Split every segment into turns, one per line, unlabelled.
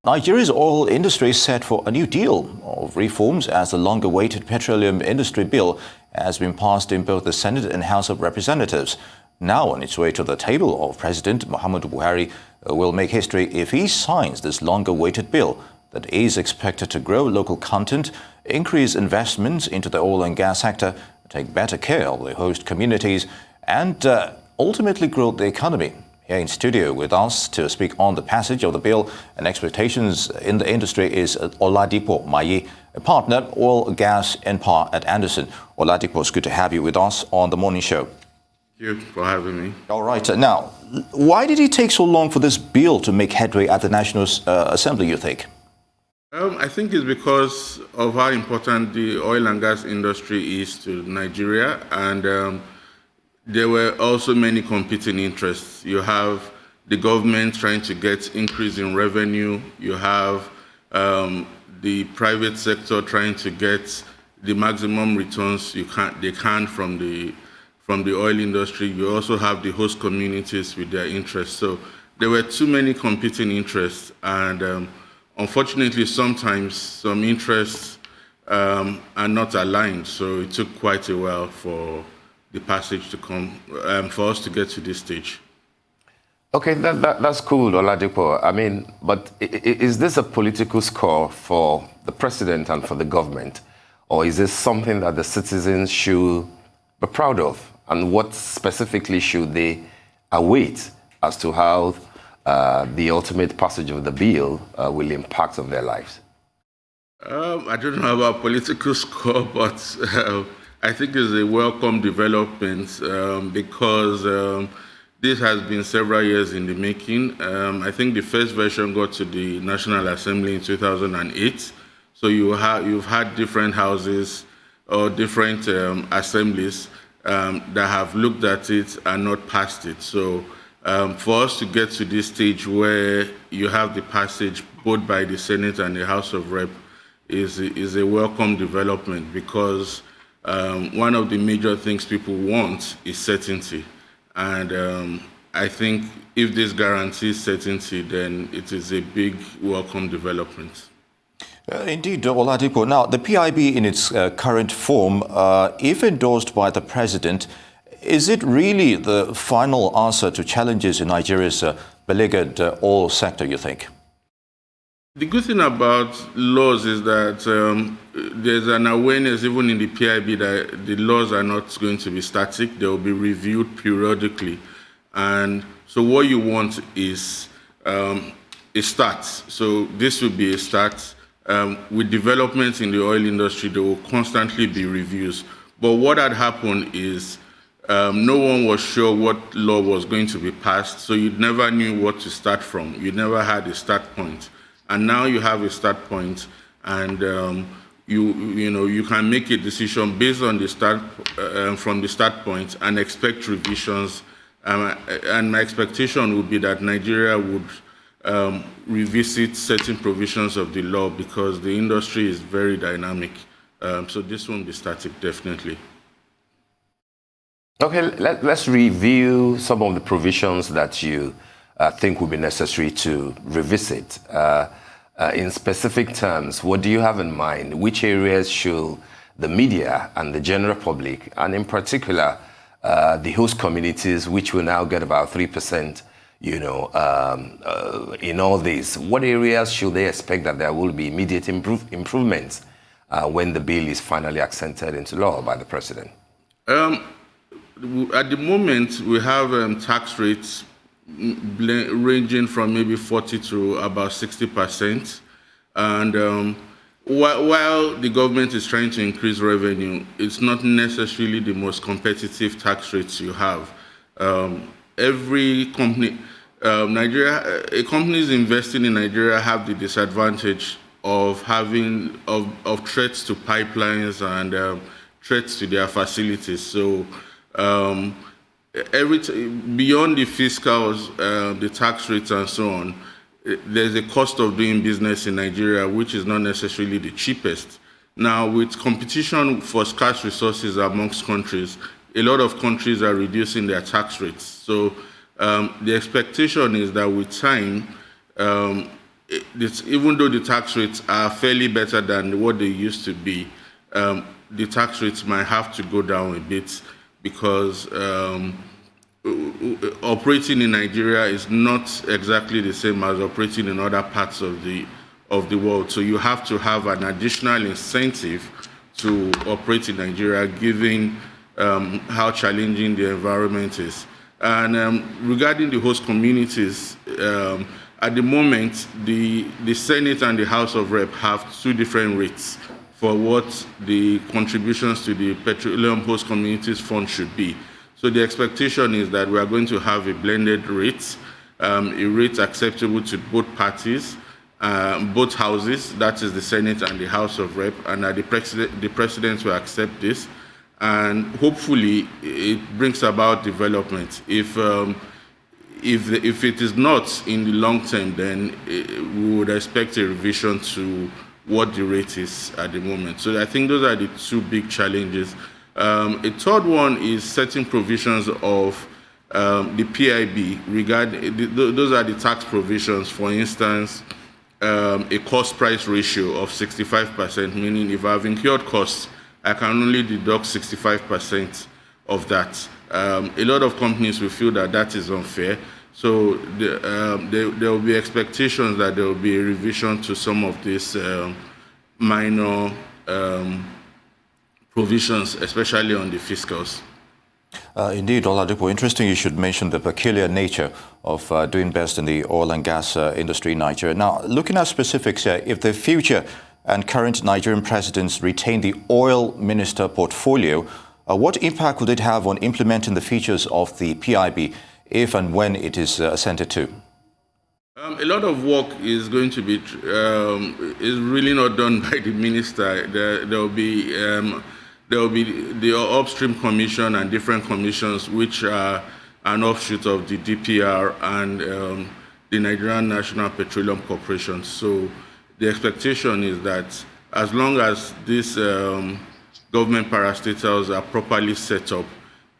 Nigeria's oil industry is set for a new deal of reforms as the long-awaited Petroleum Industry Bill has been passed in both the Senate and House of Representatives. Now on its way to the table of President Muhammadu Buhari will make history if he signs this long-awaited bill that is expected to grow local content, increase investments into the oil and gas sector, take better care of the host communities, and ultimately grow the economy. Here in studio with us to speak on the passage of the bill and expectations in the industry is Oladipo Maiye, a partner, oil, gas and power at Anderson. Oladipo, it's good to have you with us on the morning show.
Thank you for having me.
All right. Now, why did it take so long for this bill to make headway at the National Assembly, you think?
I think it's because of how important the oil and gas industry is to Nigeria, and there were also many competing interests. You have the government trying to get increase in revenue. You have the private sector trying to get the maximum returns they can from the oil industry. You also have the host communities with their interests. So there were too many competing interests, and unfortunately, sometimes some interests are not aligned. So it took quite a while for the passage to come, for us to get to this stage.
Okay, that's cool, Oladipo. I mean, but is this a political score for the president and for the government? Or is this something that the citizens should be proud of? And what specifically should they await as to how the ultimate passage of the bill will impact on their lives?
I don't know about political score, but I think it's a welcome development because this has been several years in the making. I think the first version got to the National Assembly in 2008. So you've had different houses or different assemblies that have looked at it and not passed it. So for us to get to this stage where you have the passage both by the Senate and the House of Rep is a welcome development because one of the major things people want is certainty. And I think if this guarantees certainty, then it is a big welcome development.
Indeed, Oladipo. Now, the PIB in its current form, if endorsed by the president, is it really the final answer to challenges in Nigeria's beleaguered oil sector, you think?
The good thing about laws is that there's an awareness even in the PIB that the laws are not going to be static. They will be reviewed periodically. And so what you want is a start. So this will be a start. With developments in the oil industry, there will constantly be reviews. But what had happened is no one was sure what law was going to be passed, so you never knew what to start from. You never had a start point. And now you have a start point, and you can make a decision based on the start from the start point and expect revisions. And my expectation would be that Nigeria would revisit certain provisions of the law because the industry is very dynamic. So this won't be static, definitely.
Okay, let's review some of the provisions that you think would be necessary to revisit. In specific terms, what do you have in mind? Which areas should the media and the general public, and in particular, the host communities, which will now get about 3%, in all this, what areas should they expect that there will be immediate improvements when the bill is finally accented into law by the president?
At the moment, we have tax rates ranging from maybe 40 to about 60%. And while the government is trying to increase revenue, it's not necessarily the most competitive tax rates you have. Every company, companies investing in Nigeria have the disadvantage of having of threats to pipelines and threats to their facilities. So beyond the fiscals, the tax rates and so on, there's a cost of doing business in Nigeria, which is not necessarily the cheapest. Now, with competition for scarce resources amongst countries, a lot of countries are reducing their tax rates. So the expectation is that with time, even though the tax rates are fairly better than what they used to be, the tax rates might have to go down a bit because operating in Nigeria is not exactly the same as operating in other parts of the world. So you have to have an additional incentive to operate in Nigeria, given how challenging the environment is. And regarding the host communities, at the moment, the Senate and the House of Rep have two different rates for what the contributions to the Petroleum Host Communities Fund should be. So the expectation is that we are going to have a blended rate, a rate acceptable to both parties, both houses, that is the Senate and the House of Rep, and that the president will accept this. And hopefully it brings about development. If it is not in the long term, then we would expect a revision to what the rate is at the moment. So I think those are the two big challenges. A third one is setting provisions of the PIB regarding, those are the tax provisions. For instance, a cost price ratio of 65%, meaning if I've incurred costs, I can only deduct 65% of that. A lot of companies will feel that that is unfair. So there will be expectations that there will be a revision to some of these minor provisions, especially on the fiscals.
Indeed, Oladipo, interesting you should mention the peculiar nature of doing best in the oil and gas industry in Nigeria. Now, looking at specifics here, if the future and current Nigerian presidents retain the oil minister portfolio, what impact would it have on implementing the features of the PIB if and when it is assented to?
A lot of work is going to be is really not done by the minister. There will be the upstream commission and different commissions, which are an offshoot of the DPR and the Nigerian National Petroleum Corporation. So the expectation is that as long as these government parastatals are properly set up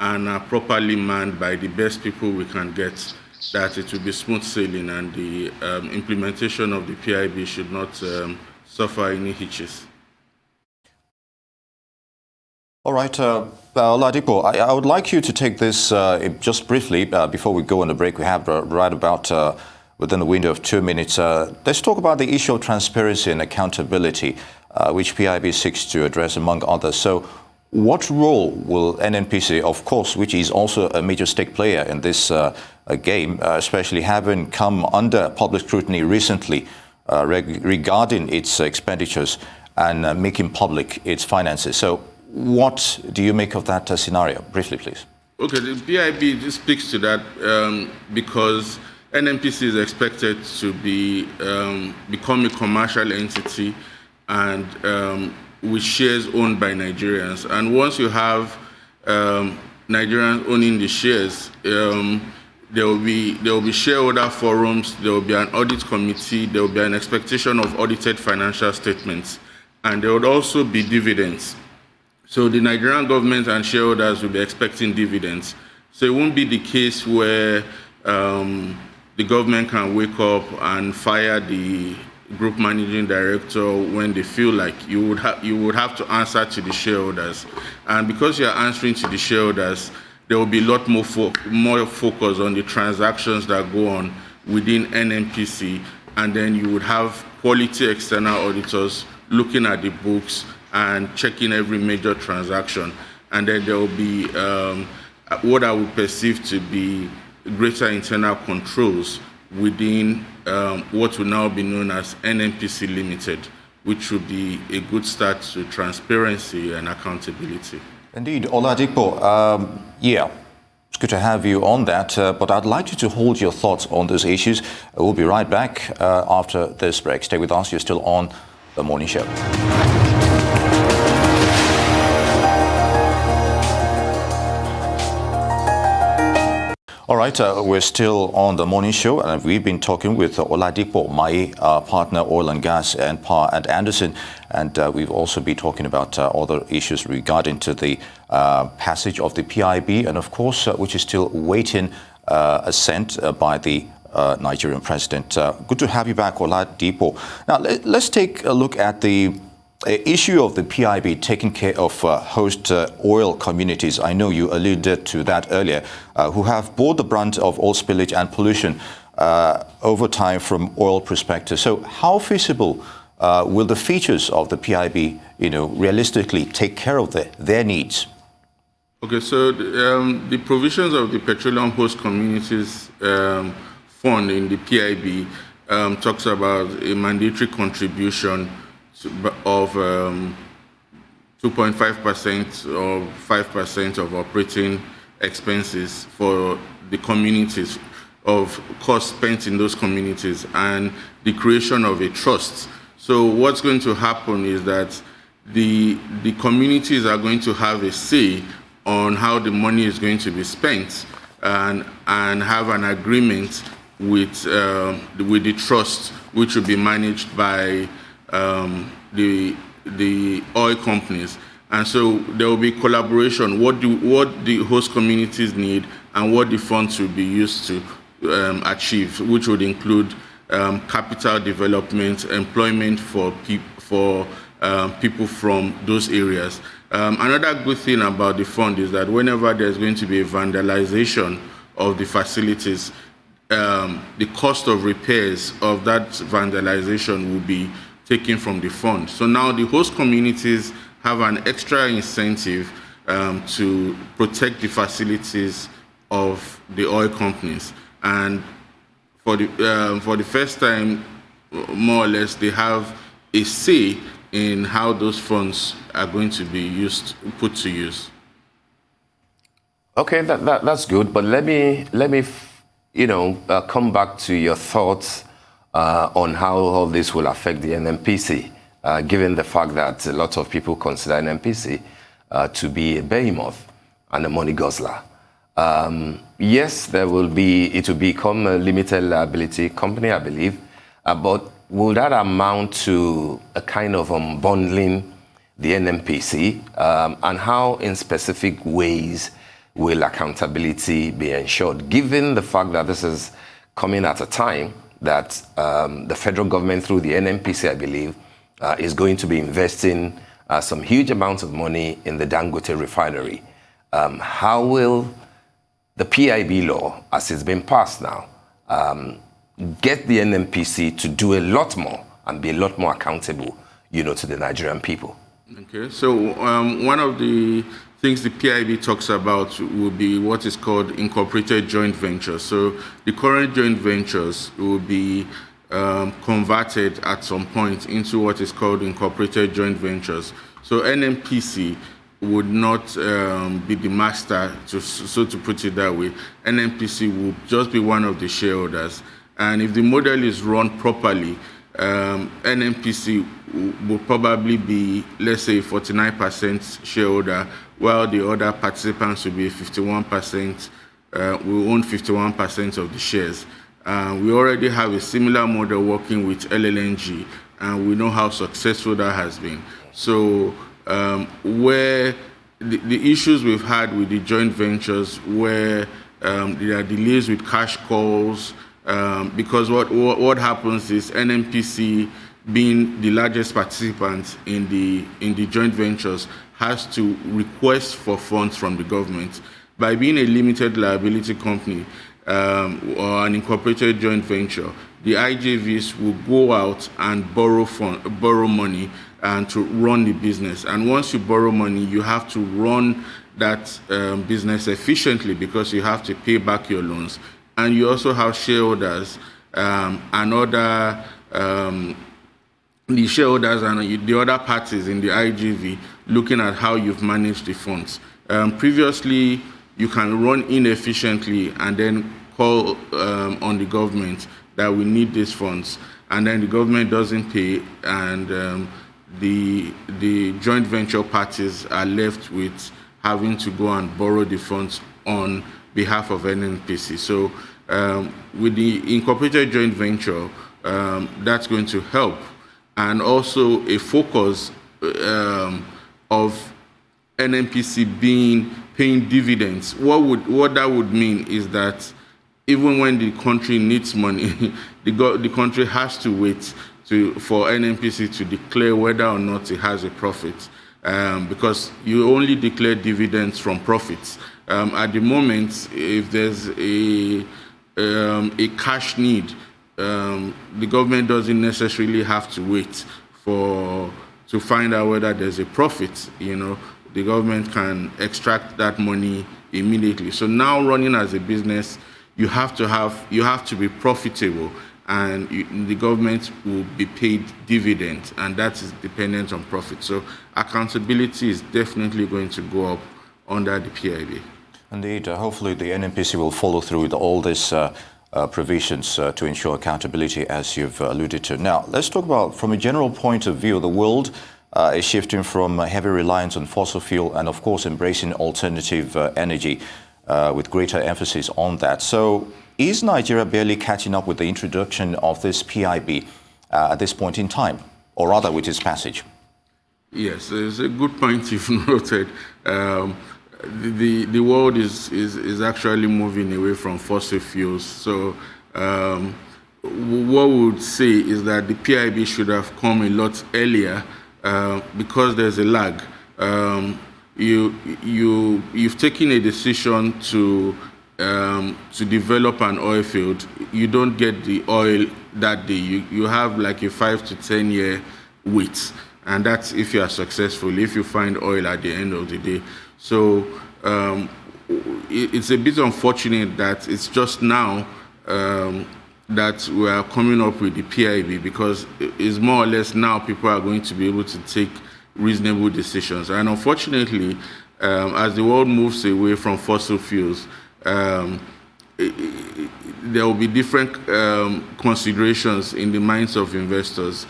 and are properly manned by the best people we can get, that it will be smooth sailing and the implementation of the PIB should not suffer any hitches.
All right, Oladipo, I would like you to take this just briefly before we go on the break. We have right about within a window of 2 minutes. Let's talk about the issue of transparency and accountability, which PIB seeks to address, among others. So what role will NNPC, of course, which is also a major stake player in this game, especially having come under public scrutiny recently regarding its expenditures and making public its finances? So what do you make of that scenario? Briefly, please.
Okay, the PIB speaks to that because NNPC is expected to be become a commercial entity and with shares owned by Nigerians. And once you have Nigerians owning the shares, there will be shareholder forums, there will be an audit committee, there will be an expectation of audited financial statements, and there would also be dividends. So the Nigerian government and shareholders will be expecting dividends. So it won't be the case where the government can wake up and fire the group managing director when they feel like you would have to answer to the shareholders. And because you are answering to the shareholders, there will be a lot more focus on the transactions that go on within NNPC, and then you would have quality external auditors looking at the books and checking every major transaction. And then there will be what I would perceive to be greater internal controls within what will now be known as NNPC Limited, which would be a good start to transparency and accountability.
Indeed, Oladipo, yeah, it's good to have you on that, but I'd like you to hold your thoughts on those issues. We'll be right back after this break. Stay with us, you're still on The Morning Show. All right, we're still on The Morning Show, and we've been talking with Oladipo Maiye, partner oil and gas and power at Anderson, and we've also been talking about other issues regarding to the passage of the PIB, and of course, which is still waiting assent by the Nigerian president. Good to have you back, Oladipo. Now, let's take a look at the issue of the PIB taking care of host oil communities. I know you alluded to that earlier, who have bore the brunt of oil spillage and pollution over time from oil perspective. So how feasible will the features of the PIB, realistically take care of their needs?
Okay, so the provisions of the Petroleum Host Communities Fund in the PIB talks about a mandatory contribution of 2.5% or 5% of operating expenses for the communities, of costs spent in those communities, and the creation of a trust. So what's going to happen is that the communities are going to have a say on how the money is going to be spent, and have an agreement with the trust, which will be managed by the oil companies. And so there will be collaboration, what the host communities need and what the funds will be used to achieve, which would include capital development, employment for people from those areas. Another good thing about the fund is that whenever there's going to be a vandalization of the facilities, the cost of repairs of that vandalization will be taken from the fund. So now the host communities have an extra incentive to protect the facilities of the oil companies. And for the first time, more or less, they have a say in how those funds are going to be put to use.
Okay, that's good. But let me come back to your thoughts on how all this will affect the NNPC, given the fact that a lot of people consider NNPC to be a behemoth and a money guzzler. Yes, it will become a limited liability company, I believe, but will that amount to a kind of unbundling the NNPC? And how, in specific ways, will accountability be ensured, given the fact that this is coming at a time that the federal government, through the NNPC, I believe, is going to be investing some huge amounts of money in the Dangote refinery? How will the PIB law, as it's been passed now, get the NNPC to do a lot more and be a lot more accountable, to the Nigerian people?
Okay, so one of the things the PIB talks about will be what is called incorporated joint ventures. So the current joint ventures will be converted at some point into what is called incorporated joint ventures. So NNPC would not be the master, so to put it that way. NNPC will just be one of the shareholders. And if the model is run properly, NNPC will probably be, let's say, 49% shareholder, while the other participants will be 51%, will own 51% of the shares. We already have a similar model working with LLNG, and we know how successful that has been. So where the issues we've had with the joint ventures, where there are delays with cash calls, because what happens is NNPC, being the largest participant in the joint ventures, has to request for funds from the government. By being a limited liability company or an incorporated joint venture, the IJVs will go out and borrow money and to run the business. And once you borrow money, you have to run that business efficiently, because you have to pay back your loans. And you also have shareholders and other the shareholders and the other parties in the IJV looking at how you've managed the funds. Previously, you can run inefficiently and then call on the government that we need these funds, and then the government doesn't pay, and the joint venture parties are left with having to go and borrow the funds on behalf of NNPC. So with the incorporated joint venture, that's going to help. And also a focus of NNPC paying dividends. What that would mean is that even when the country needs money, the country has to wait for NNPC to declare whether or not it has a profit, because you only declare dividends from profits. At the moment, if there's a cash need, the government doesn't necessarily have to wait to find out whether there's a profit. The government can extract that money immediately. So now, running as a business, you have to be profitable, and the government will be paid dividends, and that is dependent on profit. So accountability is definitely going to go up under the PIB.
Indeed. Hopefully the NNPC will follow through with all these provisions to ensure accountability, as you've alluded to. Now, let's talk about, from a general point of view, the world is shifting from heavy reliance on fossil fuel and, of course, embracing alternative energy with greater emphasis on that. So is Nigeria barely catching up with the introduction of this PIB at this point in time, or rather with its passage?
Yes, it's a good point you've noted. The world is actually moving away from fossil fuels. So what we would say is that the PIB should have come a lot earlier, because there's a lag. You've taken a decision to develop an oil field. You don't get the oil that day. You have like a 5 to 10 year wait, and that's if you are successful, if you find oil at the end of the day. So it's a bit unfortunate that it's just now that we are coming up with the PIB, because it's more or less now people are going to be able to take reasonable decisions. And unfortunately, as the world moves away from fossil fuels, there will be different considerations in the minds of investors.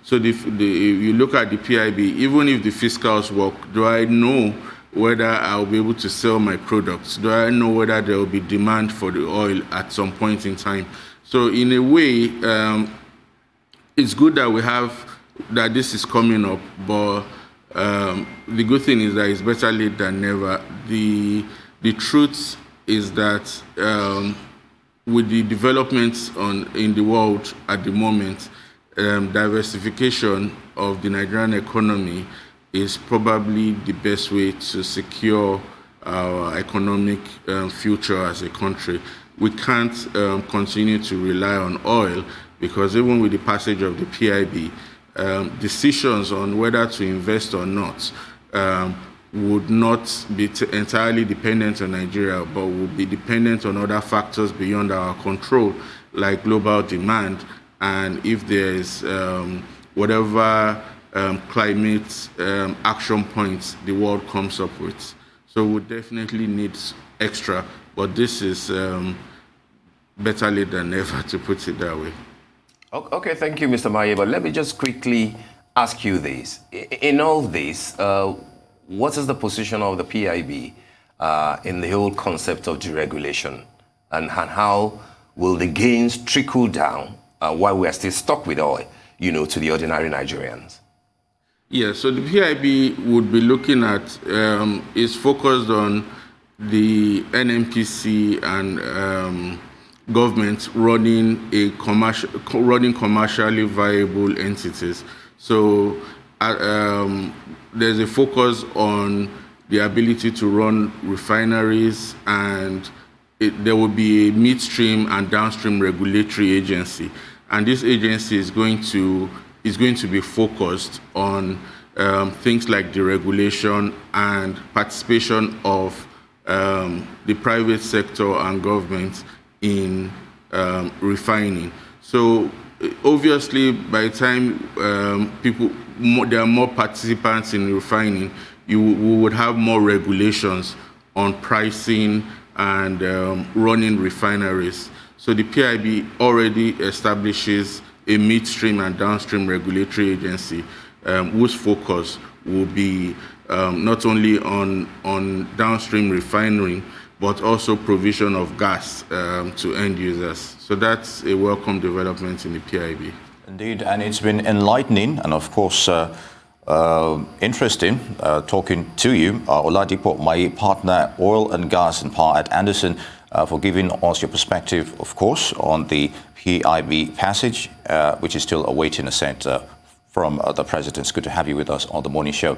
So if you look at the PIB, even if the fiscals work, do I know whether I'll be able to sell my products? Do I know whether there will be demand for the oil at some point in time? So in a way, it's good that this is coming up, but the good thing is that it's better late than never. The truth is that with the developments in the world at the moment, diversification of the Nigerian economy is probably the best way to secure our economic future as a country. We can't continue to rely on oil, because even with the passage of the PIB, decisions on whether to invest or not would not be entirely dependent on Nigeria, but would be dependent on other factors beyond our control, like global demand, and if there is whatever climate action points the world comes up with. So we definitely need extra, but this is better late than never, to put it that way.
Okay, thank you, Mr. Maiye, but let me just quickly ask you this. In all this, what is the position of the PIB in the whole concept of deregulation, and how will the gains trickle down while we are still stuck with oil, to the ordinary Nigerians?
Yeah, so the PIB would be looking at, is focused on the NNPC and government running commercially viable entities. So there's a focus on the ability to run refineries, and there will be a midstream and downstream regulatory agency, and this agency is going to be focused on things like deregulation and participation of the private sector and government in refining. So obviously, by the time there are more participants in refining, we would have more regulations on pricing and running refineries. So the PIB already establishes a midstream and downstream regulatory agency whose focus will be not only on downstream refining, but also provision of gas to end users. So that's a welcome development in the PIB.
Indeed, and it's been enlightening and, of course, interesting talking to you, Oladipo Maiye, partner, oil and gas and power at Andersen. for giving us your perspective, of course, on the PIB passage, which is still awaiting assent from the President. It's good to have you with us on the morning show.